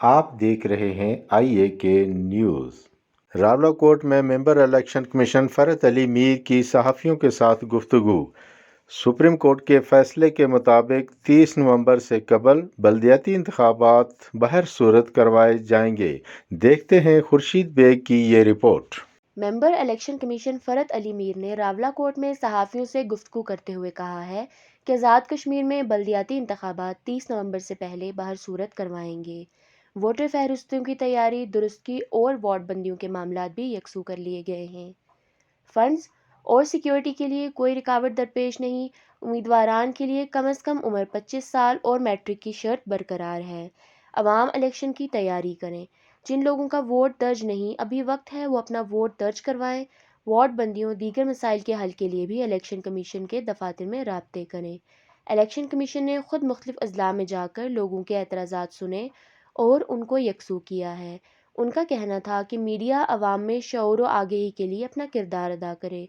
آپ دیکھ رہے ہیں آئی اے کے نیوز۔ راولاکوٹ میں ممبر الیکشن کمیشن فرحت علی میر کی صحافیوں کے ساتھ گفتگو۔ سپریم کورٹ کے فیصلے کے مطابق 30 نومبر سے قبل بلدیاتی انتخابات بہر صورت کروائے جائیں گے۔ دیکھتے ہیں خورشید بیگ کی یہ رپورٹ۔ ممبر الیکشن کمیشن فرحت علی میر نے راولاکوٹ میں صحافیوں سے گفتگو کرتے ہوئے کہا ہے کہ آزاد کشمیر میں بلدیاتی انتخابات 30 نومبر سے پہلے بہر صورت کروائیں گے۔ ووٹر فہرستوں کی تیاری، درستگی اور وارڈ بندیوں کے معاملات بھی یکسو کر لیے گئے ہیں۔ فنڈز اور سیکیورٹی کے لیے کوئی رکاوٹ درپیش نہیں۔ امیدواران کے لیے کم از کم عمر 25 سال اور میٹرک کی شرط برقرار ہے۔ عوام الیکشن کی تیاری کریں۔ جن لوگوں کا ووٹ درج نہیں، ابھی وقت ہے وہ اپنا ووٹ درج کروائیں۔ وارڈ بندیوں دیگر مسائل کے حل کے لیے بھی الیکشن کمیشن کے دفاتر میں رابطے کریں۔ الیکشن کمیشن نے خود مختلف اضلاع میں جا کر لوگوں کے اعتراضات سنے اور ان کو یکسو کیا ہے۔ ان کا کہنا تھا کہ میڈیا عوام میں شعور و آگہی کے لیے اپنا کردار ادا کرے۔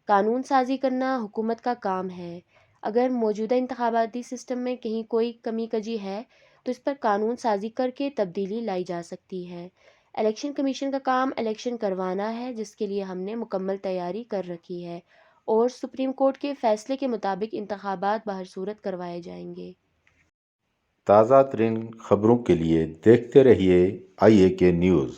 قانون سازی کرنا حکومت کا کام ہے۔ اگر موجودہ انتخاباتی سسٹم میں کہیں کوئی کمی کجی ہے تو اس پر قانون سازی کر کے تبدیلی لائی جا سکتی ہے۔ الیکشن کمیشن کا کام الیکشن کروانا ہے، جس کے لیے ہم نے مکمل تیاری کر رکھی ہے اور سپریم کورٹ کے فیصلے کے مطابق انتخابات بہر صورت کروائے جائیں گے۔ تازہ ترین خبروں کے لیے دیکھتے رہیے آئی اے کے نیوز۔